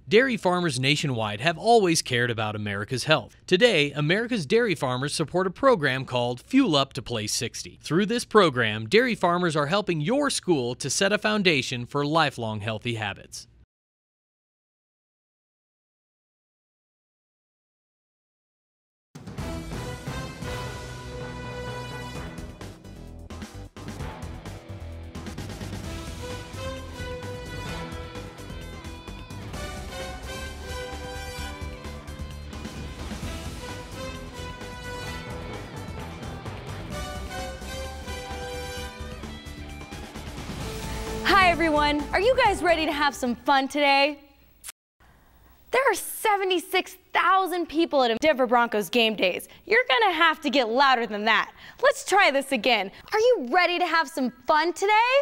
Dairy farmers nationwide have always cared about America's health. Today, America's dairy farmers support a program called Fuel Up to Play 60. Through this program, dairy farmers are helping your school to set a foundation for lifelong healthy habits. Hi everyone, are you guys ready to have some fun today? There are 76,000 people at Denver Broncos game days. You're gonna have to get louder than that. Let's try this again. Are you ready to have some fun today?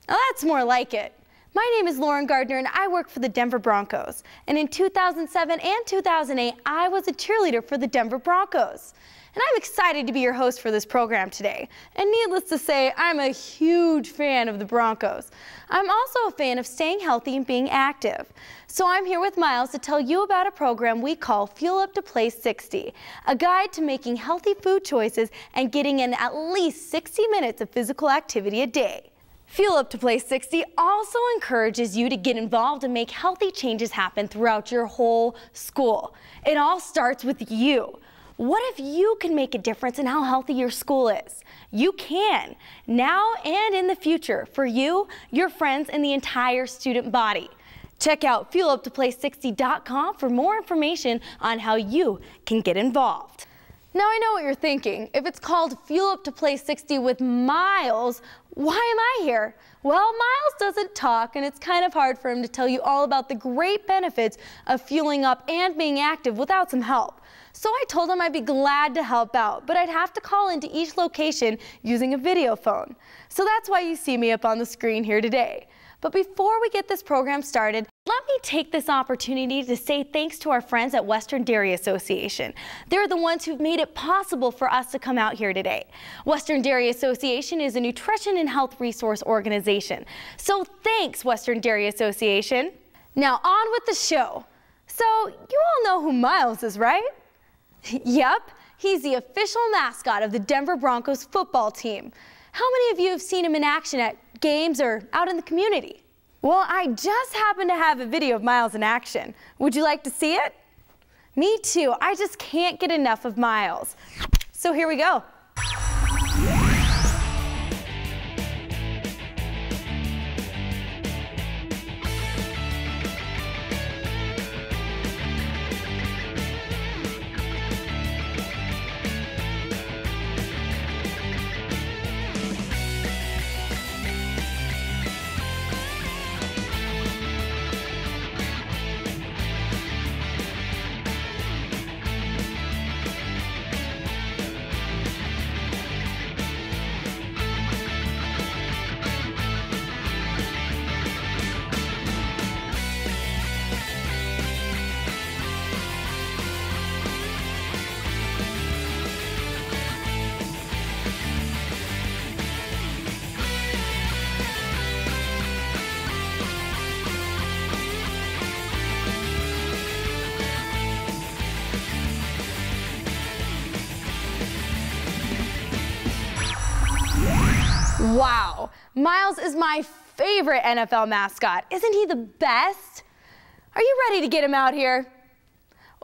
Oh, that's more like it. My name is Lauren Gardner and I work for the Denver Broncos. And in 2007 and 2008, I was a cheerleader for the Denver Broncos. And I'm excited to be your host for this program today. And needless to say, I'm a huge fan of the Broncos. I'm also a fan of staying healthy and being active. So I'm here with Miles to tell you about a program we call Fuel Up to Play 60, a guide to making healthy food choices and getting in at least 60 minutes of physical activity a day. Fuel Up to Play 60 also encourages you to get involved and make healthy changes happen throughout your whole school. It all starts with you. What if you can make a difference in how healthy your school is? You can, now and in the future, for you, your friends, and the entire student body. Check out fueluptoplay60.com for more information on how you can get involved. Now I know what you're thinking. If it's called Fuel Up to Play 60 with Miles, why am I here? Well, Miles doesn't talk, and it's kind of hard for him to tell you all about the great benefits of fueling up and being active without some help. So I told him I'd be glad to help out, but I'd have to call into each location using a video phone. So that's why you see me up on the screen here today. But before we get this program started, let me take this opportunity to say thanks to our friends at Western Dairy Association. They're the ones who've made it possible for us to come out here today. Western Dairy Association is a nutrition and health resource organization. So thanks, Western Dairy Association. Now on with the show. So you all know who Miles is, right? Yep, he's the official mascot of the Denver Broncos football team. How many of you have seen him in action at games or out in the community? Well, I just happen to have a video of Miles in action. Would you like to see it? Me too. I just can't get enough of Miles. So here we go. Wow, Miles is my favorite NFL mascot. Isn't he the best? Are you ready to get him out here?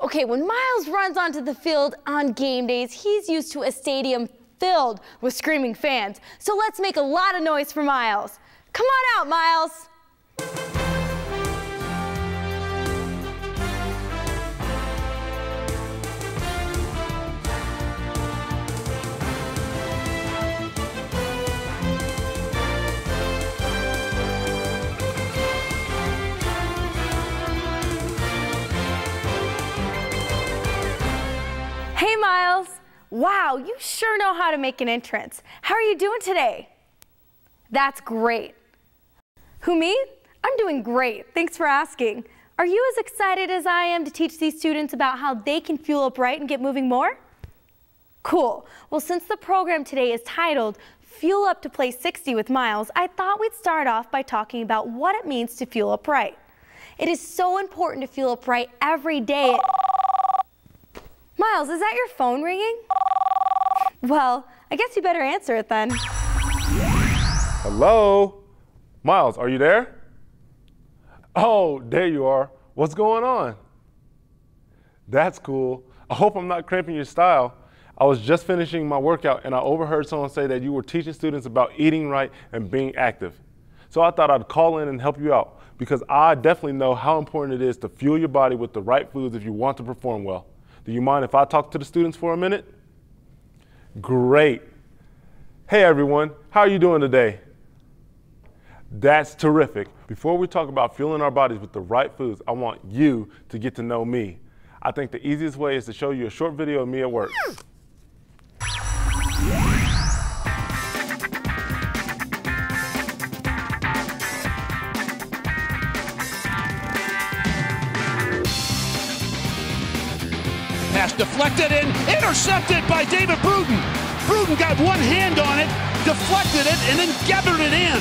Okay, when Miles runs onto the field on game days, he's used to a stadium filled with screaming fans. So let's make a lot of noise for Miles. Come on out, Miles. Hey Miles, wow, you sure know how to make an entrance. How are you doing today? That's great. Who, me? I'm doing great, thanks for asking. Are you as excited as I am to teach these students about how they can fuel up right and get moving more? Cool, well since the program today is titled Fuel Up to Play 60 with Miles, I thought we'd start off by talking about what it means to fuel up right. It is so important to fuel up right every day. Miles, is that your phone ringing? Well, I guess you better answer it then. Hello? Miles, are you there? Oh, there you are. What's going on? That's cool. I hope I'm not cramping your style. I was just finishing my workout and I overheard someone say that you were teaching students about eating right and being active. So I thought I'd call in and help you out because I definitely know how important it is to fuel your body with the right foods if you want to perform well. Do you mind if I talk to the students for a minute? Great. Hey everyone, how are you doing today? That's terrific. Before we talk about fueling our bodies with the right foods, I want you to get to know me. I think the easiest way is to show you a short video of me at work. Pass deflected and intercepted by David Bruton. Bruton got one hand on it, deflected it, and then gathered it in.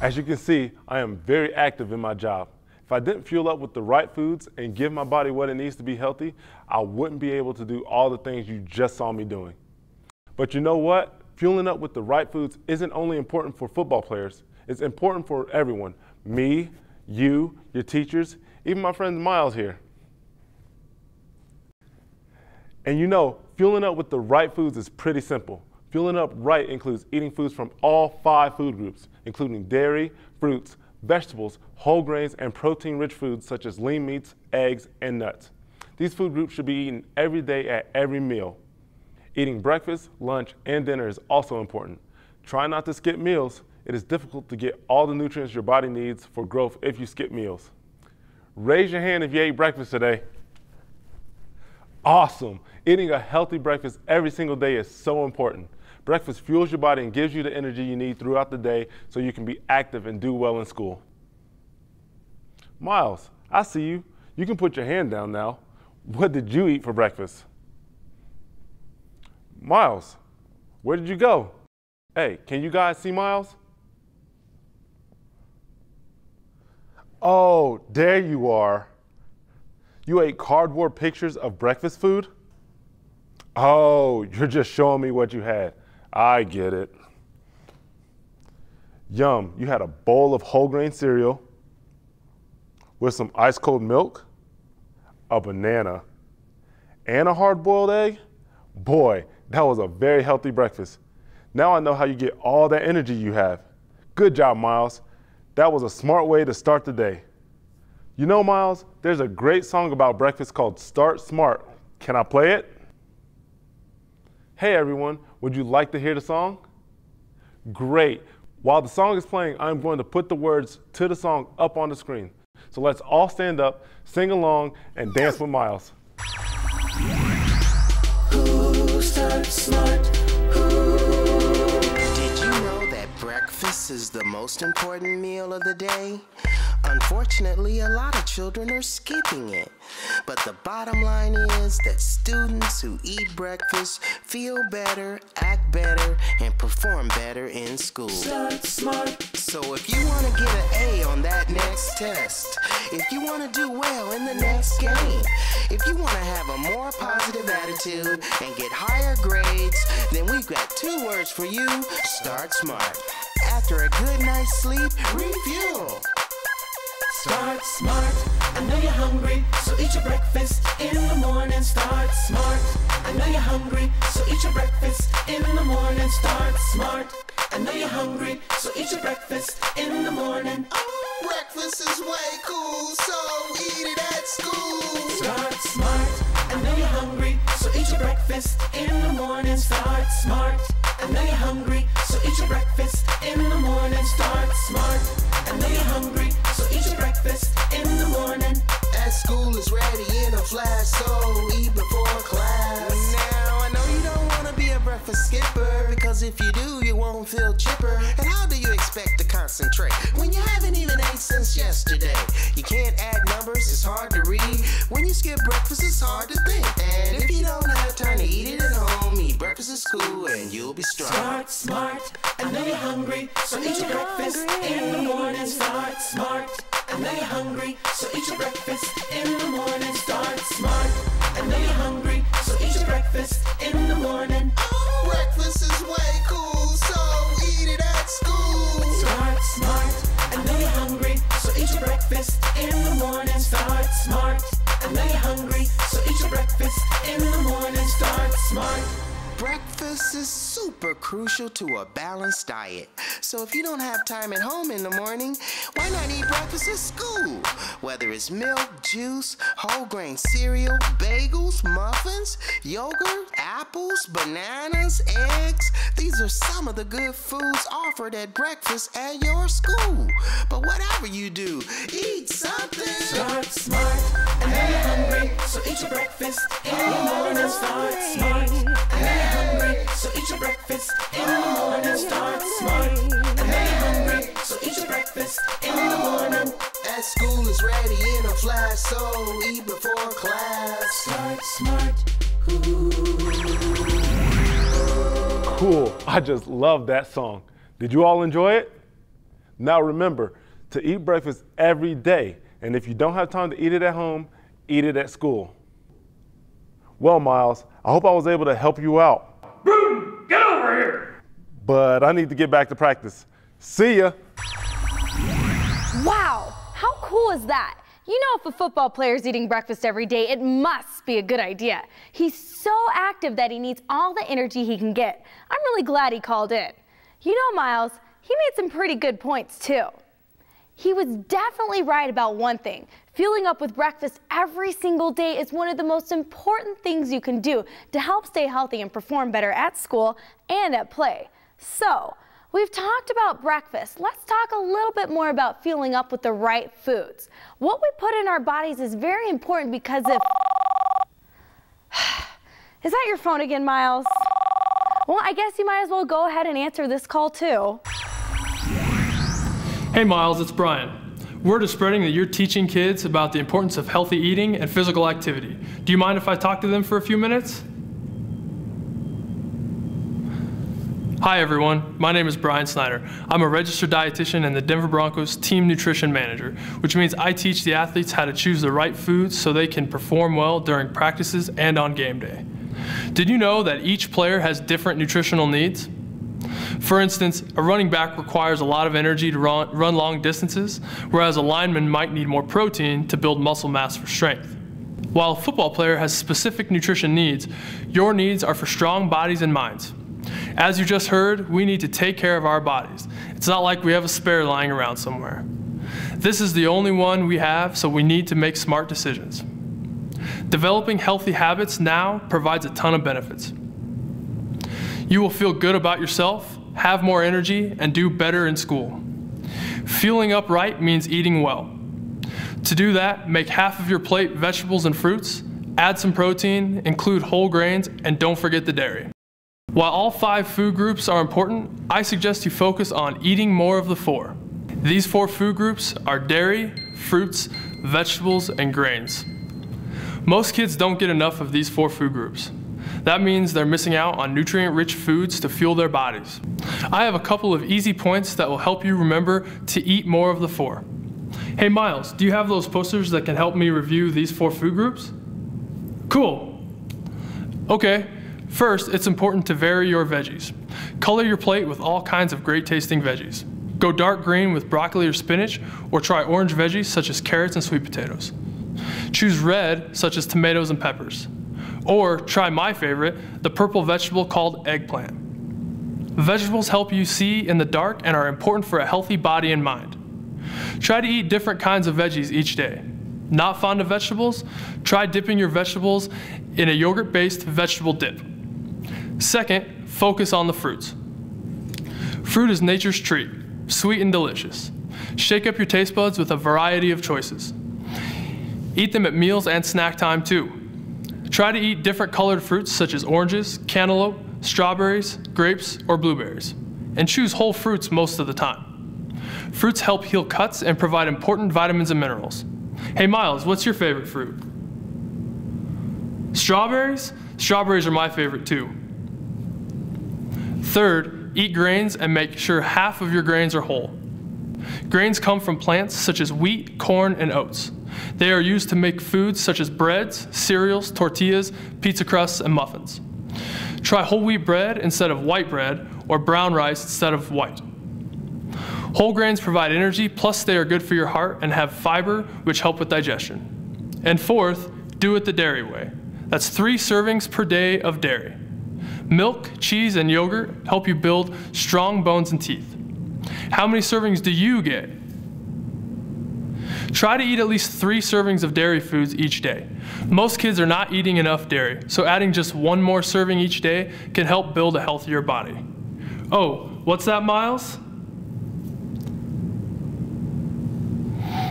As you can see, I am very active in my job. If I didn't fuel up with the right foods and give my body what it needs to be healthy, I wouldn't be able to do all the things you just saw me doing. But you know what? Fueling up with the right foods isn't only important for football players. It's important for everyone. Me, you, your teachers, even my friend Miles here. And you know, fueling up with the right foods is pretty simple. Fueling up right includes eating foods from all 5 food groups, including dairy, fruits, vegetables, whole grains, and protein-rich foods such as lean meats, eggs, and nuts. These food groups should be eaten every day at every meal. Eating breakfast, lunch, and dinner is also important. Try not to skip meals. It is difficult to get all the nutrients your body needs for growth if you skip meals. Raise your hand if you ate breakfast today. Awesome. Eating a healthy breakfast every single day is so important. Breakfast fuels your body and gives you the energy you need throughout the day so you can be active and do well in school. Miles, I see you. You can put your hand down now. What did you eat for breakfast? Miles, where did you go? Hey, can you guys see Miles? Oh, there you are. You ate cardboard pictures of breakfast food? Oh, you're just showing me what you had. I get it. Yum, you had a bowl of whole grain cereal with some ice cold milk, a banana, and a hard-boiled egg? Boy, that was a very healthy breakfast. Now I know how you get all that energy you have. Good job, Miles. That was a smart way to start the day. You know, Miles, there's a great song about breakfast called Start Smart. Can I play it? Hey everyone, would you like to hear the song? Great. While the song is playing, I'm going to put the words to the song up on the screen. So let's all stand up, sing along, and dance with Miles. Who starts smart? Who? Did you know that breakfast is the most important meal of the day? Unfortunately, a lot of children are skipping it. But the bottom line is that students who eat breakfast feel better, act better, and perform better in school. Start smart. So if you want to get an A on that next test, if you want to do well in the next game, if you want to have a more positive attitude and get higher grades, then we've got 2 words for you: start smart. After a good night's sleep, refuel. Start smart. I know you're hungry, so eat your breakfast in the morning. Start smart. I know you're hungry, so eat your breakfast in the morning. Start smart. I know you're hungry, so eat your breakfast in the morning. Oh, breakfast is way cool, so eat it at school. Start smart. I know you're hungry, so eat your breakfast in the morning. Start smart. I know you're hungry, so eat your breakfast in the morning. Start smart. I know you're hungry, so eat your breakfast in the morning. At school is ready in a flash, so eat before class. Now I know you don't want to be a breakfast skipper, because if you do, you won't feel chipper. And how do you expect to concentrate when you haven't even ate since yesterday? You can't add numbers, it's hard to read, When you skip breakfast, it's hard to think. And if you don't have time to eat it at home, eat breakfast at school and you'll be strong. Start smart, I know you're hungry, so eat your breakfast in the morning. Start smart, I know you're hungry, so eat your breakfast in the morning. Start smart, I know you're hungry, so eat your breakfast in the morning. Oh, breakfast is way cool, so eat it at school. Start smart, I know you're hungry, so eat your breakfast in the morning. Start smart, I know you're hungry, so eat your breakfast in the morning. Start smart. Breakfast is super crucial to a balanced diet. So if you don't have time at home in the morning, why not eat breakfast at school? Whether it's milk, juice, whole grain cereal, bagels, muffins, yogurt, apples, bananas, eggs, these are some of the good foods offered at breakfast at your school. But whatever you do, eat something. Start smart, I know you're hungry, so eat your breakfast in the morning. Start smart, I know you're hungry, so eat your breakfast in the morning. Start smart, I know you're hungry, so eat your breakfast in the morning. At school is ready in a flash, so eat before class. Start smart. Cool, I just love that song. Did you all enjoy it? Now remember to eat breakfast every day, and if you don't have time to eat it at home, eat it at school. Well, Miles, I hope I was able to help you out. Bruton, get over here! But I need to get back to practice. See ya! Wow, how cool is that? You know, if a football player is eating breakfast every day, it must be a good idea. He's so active that he needs all the energy he can get. I'm really glad he called in. You know, Miles, he made some pretty good points too. He was definitely right about one thing. Fueling up with breakfast every single day is one of the most important things you can do to help stay healthy and perform better at school and at play. So, we've talked about breakfast. Let's talk a little bit more about fueling up with the right foods. What we put in our bodies is very important because if... Is that your phone again, Miles? Well, I guess you might as well go ahead and answer this call too. Hey Miles, it's Brian. Word is spreading that you're teaching kids about the importance of healthy eating and physical activity. Do you mind if I talk to them for a few minutes? Hi everyone, my name is Brian Snyder. I'm a registered dietitian and the Denver Broncos team nutrition manager, which means I teach the athletes how to choose the right foods so they can perform well during practices and on game day. Did you know that each player has different nutritional needs? For instance, a running back requires a lot of energy to run long distances, whereas a lineman might need more protein to build muscle mass for strength. While a football player has specific nutrition needs, your needs are for strong bodies and minds. As you just heard, we need to take care of our bodies. It's not like we have a spare lying around somewhere. This is the only one we have, so we need to make smart decisions. Developing healthy habits now provides a ton of benefits. You will feel good about yourself, have more energy, and do better in school. Fueling up right means eating well. To do that, make half of your plate vegetables and fruits, add some protein, include whole grains, and don't forget the dairy. While all 5 food groups are important, I suggest you focus on eating more of the 4. These 4 food groups are dairy, fruits, vegetables, and grains. Most kids don't get enough of these 4 food groups. That means they're missing out on nutrient-rich foods to fuel their bodies. I have a couple of easy points that will help you remember to eat more of the 4. Hey Miles, do you have those posters that can help me review these 4 food groups? Cool. Okay, first, it's important to vary your veggies. Color your plate with all kinds of great tasting veggies. Go dark green with broccoli or spinach, or try orange veggies such as carrots and sweet potatoes. Choose red, such as tomatoes and peppers. Or try my favorite, the purple vegetable called eggplant. Vegetables help you see in the dark and are important for a healthy body and mind. Try to eat different kinds of veggies each day. Not fond of vegetables? Try dipping your vegetables in a yogurt-based vegetable dip. Second, focus on the fruits. Fruit is nature's treat, sweet and delicious. Shake up your taste buds with a variety of choices. Eat them at meals and snack time too. Try to eat different colored fruits such as oranges, cantaloupe, strawberries, grapes, or blueberries. And choose whole fruits most of the time. Fruits help heal cuts and provide important vitamins and minerals. Hey Miles, what's your favorite fruit? Strawberries? Strawberries are my favorite too. Third, eat grains and make sure half of your grains are whole. Grains come from plants such as wheat, corn, and oats. They are used to make foods such as breads, cereals, tortillas, pizza crusts, and muffins. Try whole wheat bread instead of white bread, or brown rice instead of white. Whole grains provide energy, plus they are good for your heart and have fiber, which help with digestion. And fourth, do it the dairy way. That's 3 servings per day of dairy. Milk, cheese, and yogurt help you build strong bones and teeth. How many servings do you get? Try to eat at least 3 servings of dairy foods each day. Most kids are not eating enough dairy, so adding just 1 more serving each day can help build a healthier body. Oh, what's that, Miles?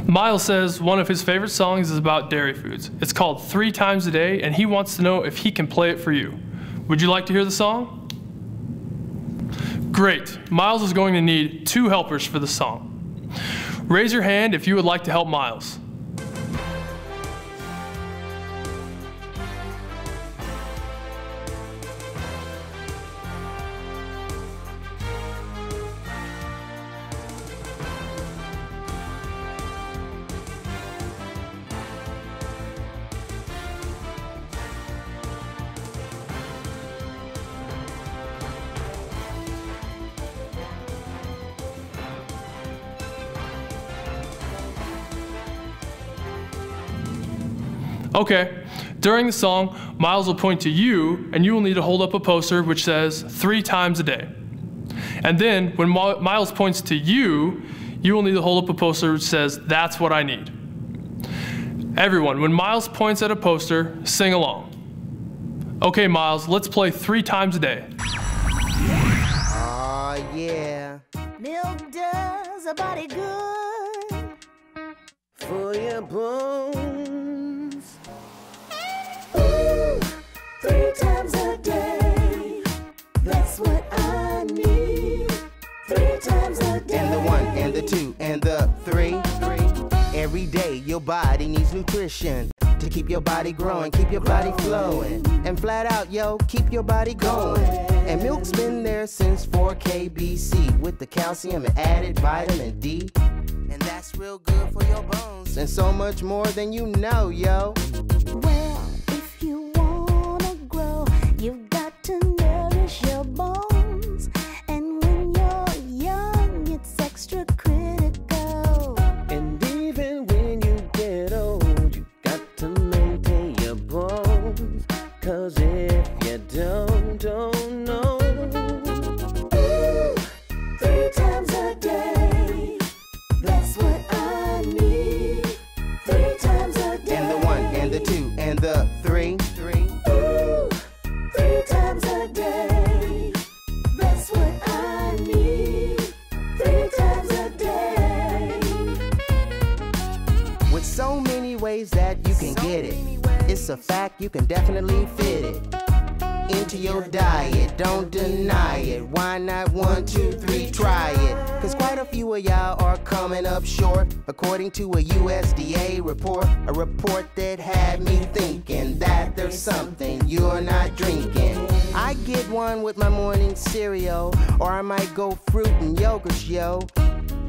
Miles says one of his favorite songs is about dairy foods. It's called 3 Times a Day, and he wants to know if he can play it for you. Would you like to hear the song? Great. Miles is going to need 2 helpers for the song. Raise your hand if you would like to help Miles. Okay, during the song, Miles will point to you, and you will need to hold up a poster which says 3 times a day. And then, when Miles points to you, you will need to hold up a poster which says, that's what I need. Everyone, when Miles points at a poster, sing along. Okay, Miles, let's play 3 times a day. Oh, yeah. Milk does a body good for your bones. 3 times a day, that's what I need. 3 times a day. And the 1, and the 2, and the 3. Every day your body needs nutrition to keep your body growing, keep your body flowing. And flat out, yo, keep your body going. And milk's been there since 4K BC with the calcium and added vitamin D. And that's real good for your bones and so much more than you know, yo. Well, if you wanna grow, you've got to nourish your bones. And when you're young, it's extra critical. And even when you get old, you got to maintain your bones. 'Cause if you don't know. 3 times a day, that's what I need. 3 times a day. And the 1, and the 2, and the 3. 3 times a day, that's what I need. 3 times a day. With so many ways that you can get it, it's a fact you can definitely fit it into your diet. Don't deny it. Why not 1, 2, 3, try it? 'Cause quite a few of y'all are coming up short, according to a USDA report. A report that had me thinking that there's something you're not drinking. I get one with my morning cereal, or I might go fruit and yogurt, yo.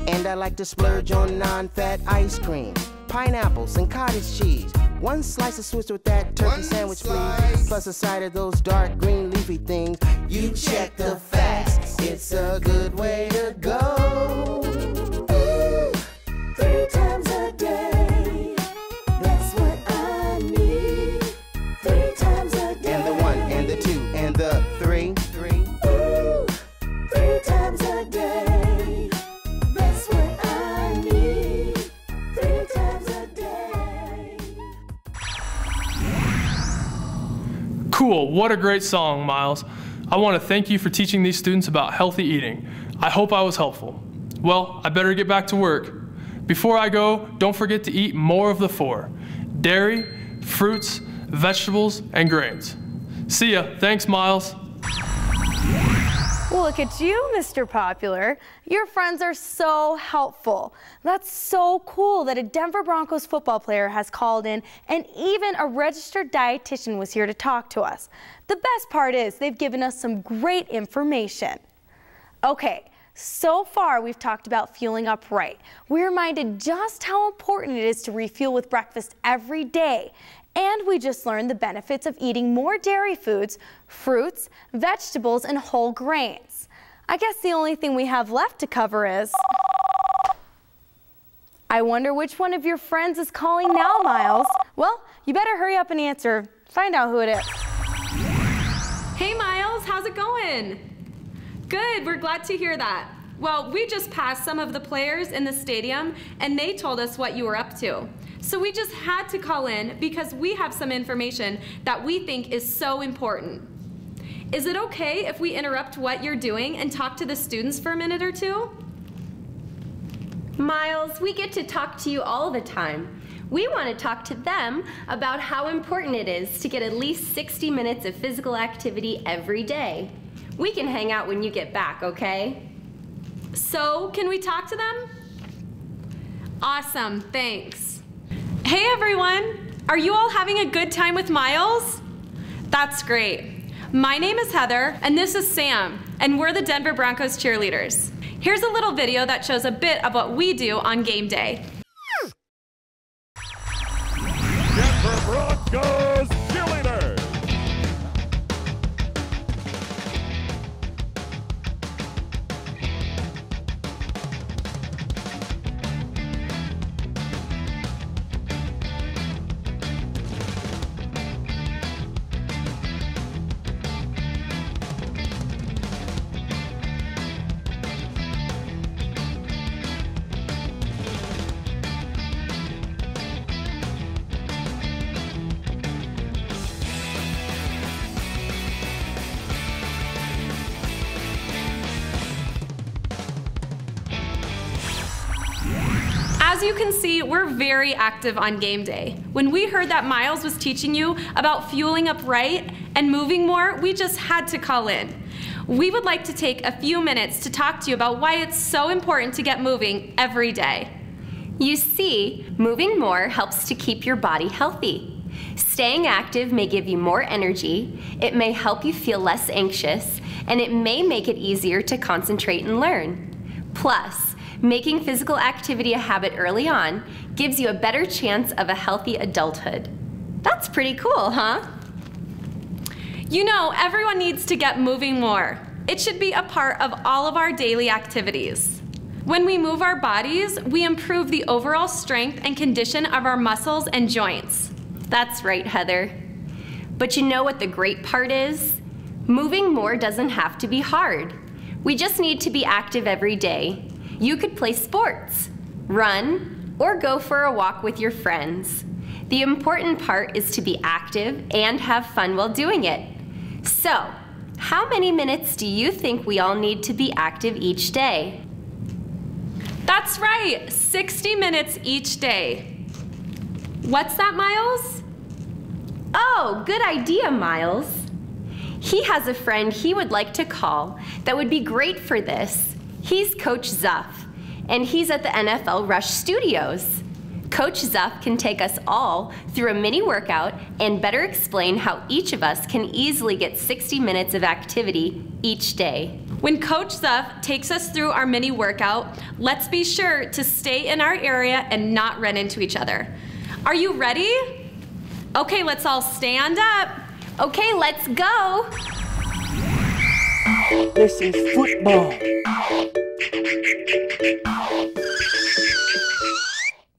And I like to splurge on non-fat ice cream, pineapples, and cottage cheese. 1 slice of Swiss with that turkey sandwich, please. Plus a side of those dark green leafy things. You check the facts, it's a good way to go. 3 times a day, that's what I need. 3 times a day. And the 1, and the 2, and the 3. 3 times a day, that's what I need. 3 times a day. Cool, what a great song, Miles. I want to thank you for teaching these students about healthy eating. I hope I was helpful. Well, I better get back to work. Before I go, don't forget to eat more of the 4: dairy, fruits, vegetables, and grains. See ya. Thanks, Miles. Look at you, Mr. Popular. Your friends are so helpful. That's so cool that a Denver Broncos football player has called in, and even a registered dietitian was here to talk to us. The best part is they've given us some great information. Okay, so far we've talked about fueling up right. We're reminded just how important it is to refuel with breakfast every day. And we just learned the benefits of eating more dairy foods, fruits, vegetables, and whole grains. I guess the only thing we have left to cover is... I wonder which one of your friends is calling now, Miles. Well, you better hurry up and answer. Find out who it is. Hey, Miles, how's it going? Good, we're glad to hear that. Well, we just passed some of the players in the stadium, and they told us what you were up to. So we just had to call in because we have some information that we think is so important. Is it okay if we interrupt what you're doing and talk to the students for a minute or two? Miles, we get to talk to you all the time. We want to talk to them about how important it is to get at least 60 minutes of physical activity every day. We can hang out when you get back, okay? So, can we talk to them? Awesome, thanks. Hey everyone, are you all having a good time with Miles? That's great. My name is Heather, and this is Sam, and we're the Denver Broncos cheerleaders. Here's a little video that shows a bit of what we do on game day. Denver Broncos cheerleaders! As you can see, we're very active on game day. When we heard that Miles was teaching you about fueling up right and moving more, we just had to call in. We would like to take a few minutes to talk to you about why it's so important to get moving every day. You see, moving more helps to keep your body healthy. Staying active may give you more energy, it may help you feel less anxious, and it may make it easier to concentrate and learn. Plus, making physical activity a habit early on gives you a better chance of a healthy adulthood. That's pretty cool, huh? You know, everyone needs to get moving more. It should be a part of all of our daily activities. When we move our bodies, we improve the overall strength and condition of our muscles and joints. That's right, Heather. But you know what the great part is? Moving more doesn't have to be hard. We just need to be active every day. You could play sports, run, or go for a walk with your friends. The important part is to be active and have fun while doing it. So, how many minutes do you think we all need to be active each day? That's right, 60 minutes each day. What's that, Miles? Oh, good idea, Miles. He has a friend he would like to call that would be great for this. He's Coach Zuff, and he's at the NFL Rush Studios. Coach Zuff can take us all through a mini workout and better explain how each of us can easily get 60 minutes of activity each day. When Coach Zuff takes us through our mini workout, let's be sure to stay in our area and not run into each other. Are you ready? Okay, let's all stand up. Okay, let's go. This is football.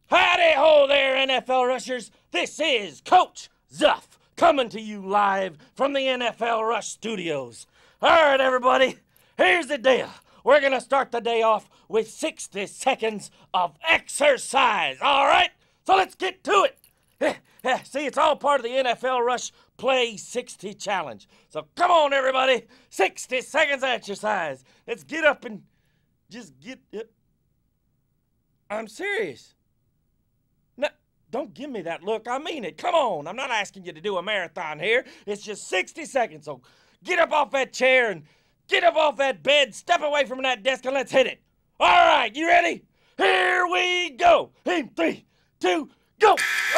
Howdy ho there, NFL Rushers. This is Coach Zuff coming to you live from the NFL Rush Studios. All right, everybody, here's the deal. We're going to start the day off with 60 seconds of exercise, all right? So let's get to it. See, it's all part of the NFL Rush Play 60 challenge. So come on, everybody, 60 seconds of exercise. Let's get up and just get it. I'm serious. No, don't give me that look. I mean it. Come on. I'm not asking you to do a marathon here. It's just 60 seconds. So get up off that chair and Get up off that bed, step away from that desk, and let's hit it. All right, you ready? Here we go. In 3, 2, go.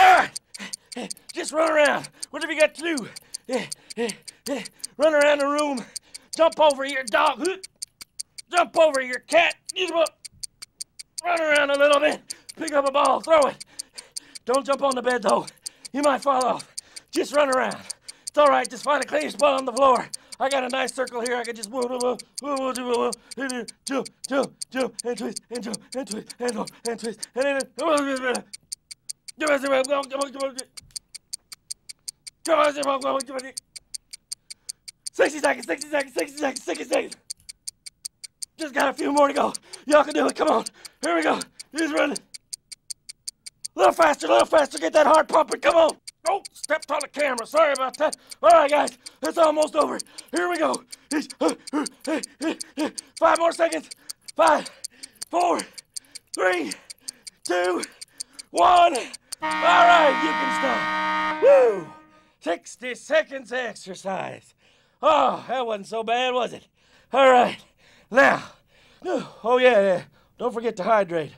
All right. Just run around. Whatever you got to do. Run around the room. Jump over your dog. Jump over your cat. Run around a little bit. Pick up a ball. Throw it. Don't jump on the bed, though. You might fall off. Just run around. It's all right. Just find a clean spot on the floor. I got a nice circle here. I can just jump, and twist, and jump, and twist, and jump, and twist, and then 60 seconds, 60 seconds, 60 seconds, 60 seconds. Just got a few more to go. Y'all can do it. Come on. Here we go. Just run. A little faster, get that heart pumping. Come on. Oh, stepped on the camera. Sorry about that. All right, guys. It's almost over. Here we go. 5 more seconds. 5, 4, 3, 2, 1. All right, you can stop. Woo! 60 seconds exercise. Oh, that wasn't so bad, was it? All right. Now, oh yeah. Don't forget to hydrate.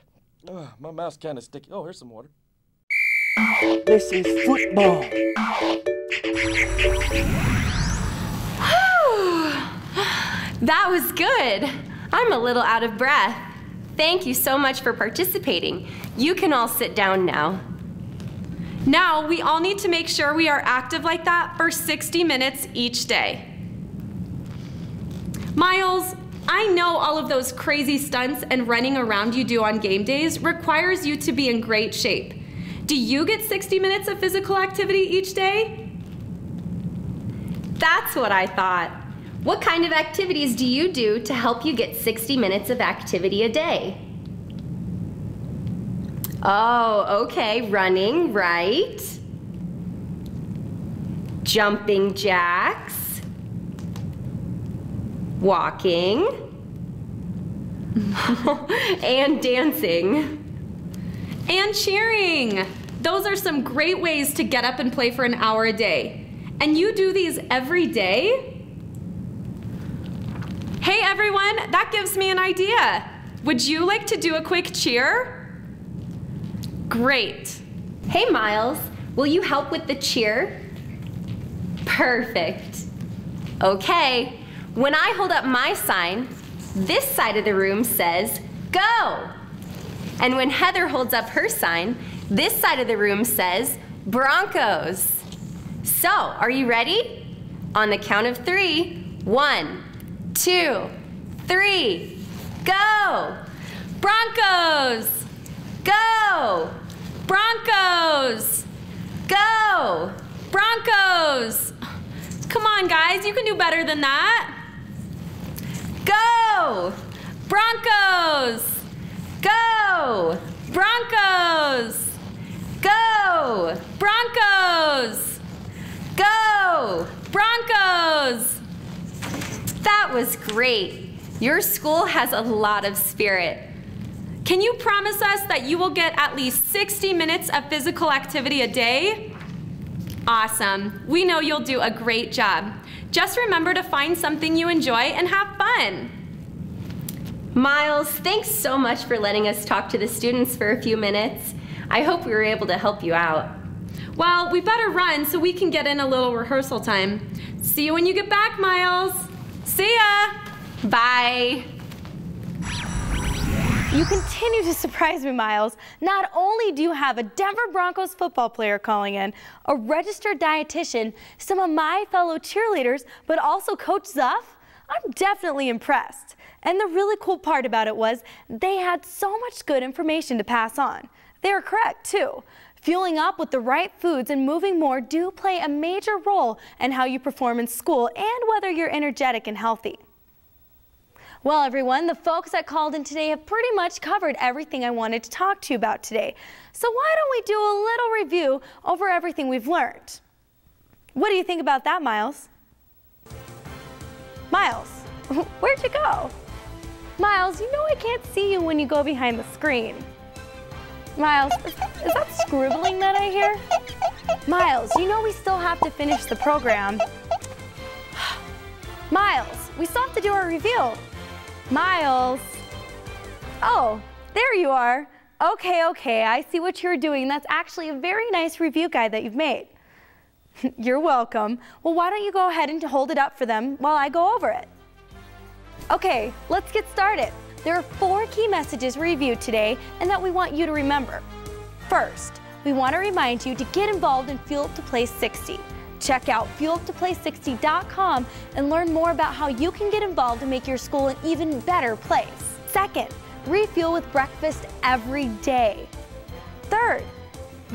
Oh, my mouth's kind of sticky. Oh, here's some water. This is football. That was good. I'm a little out of breath. Thank you so much for participating. You can all sit down now. Now, we all need to make sure we are active like that for 60 minutes each day. Miles, I know all of those crazy stunts and running around you do on game days requires you to be in great shape. Do you get 60 minutes of physical activity each day? That's what I thought. What kind of activities do you do to help you get 60 minutes of activity a day? Oh, okay, running, right. Jumping jacks. Walking. And dancing. And cheering. Those are some great ways to get up and play for an hour a day. And you do these every day? Hey everyone, that gives me an idea. Would you like to do a quick cheer? Great. Hey Miles, will you help with the cheer? Perfect. Okay, when I hold up my sign, this side of the room says, go. And when Heather holds up her sign, this side of the room says, Broncos. So, are you ready? On the count of 3, 1, 2, 3, go! Broncos! Go! Broncos! Go! Broncos! Come on, guys, you can do better than that. Go! Broncos! Go! Broncos! Go! Broncos! Go! Broncos! That was great. Your school has a lot of spirit. Can you promise us that you will get at least 60 minutes of physical activity a day? Awesome. We know you'll do a great job. Just remember to find something you enjoy and have fun. Miles, thanks so much for letting us talk to the students for a few minutes. I hope we were able to help you out. Well, we better run so we can get in a little rehearsal time. See you when you get back, Miles. See ya. Bye. You continue to surprise me, Miles. Not only do you have a Denver Broncos football player calling in, a registered dietitian, some of my fellow cheerleaders, but also Coach Zuff. I'm definitely impressed. And the really cool part about it was they had so much good information to pass on. They were correct, too. Fueling up with the right foods and moving more do play a major role in how you perform in school and whether you're energetic and healthy. Well, everyone, the folks that called in today have pretty much covered everything I wanted to talk to you about today. So why don't we do a little review over everything we've learned? What do you think about that, Miles? Miles, where'd you go? Miles, you know I can't see you when you go behind the screen. Miles, is that scribbling that I hear? Miles, you know we still have to finish the program. Miles, we still have to do our review. Miles. Oh, there you are. Okay, I see what you're doing. That's actually a very nice review guide that you've made. You're welcome. Well, why don't you go ahead and hold it up for them while I go over it? Okay, let's get started. There are 4 key messages reviewed today and that we want you to remember. First, we want to remind you to get involved in Fuel Up to Play 60. Check out fueluptoplay60.com and learn more about how you can get involved and make your school an even better place. Second, refuel with breakfast every day. Third,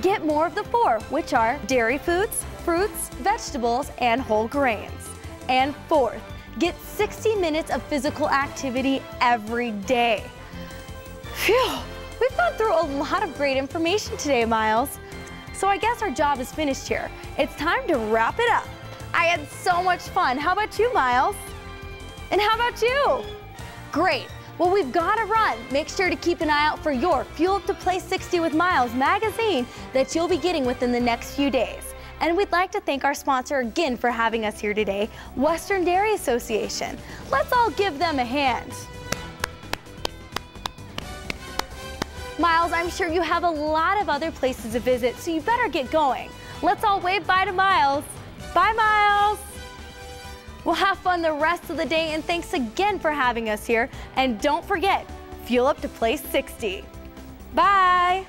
get more of the 4, which are dairy foods, fruits, vegetables, and whole grains. And fourth, get 60 minutes of physical activity every day. Phew, we've gone through a lot of great information today, Miles. So I guess our job is finished here. It's time to wrap it up. I had so much fun. How about you, Miles? And how about you? Great. Well, we've got to run. Make sure to keep an eye out for your Fuel Up to Play 60 with Miles magazine that you'll be getting within the next few days. And we'd like to thank our sponsor again for having us here today, Western Dairy Association. Let's all give them a hand. Miles, I'm sure you have a lot of other places to visit, so you better get going. Let's all wave bye to Miles. Bye, Miles. We'll have fun the rest of the day, and thanks again for having us here. And don't forget, Fuel Up to Play 60. Bye.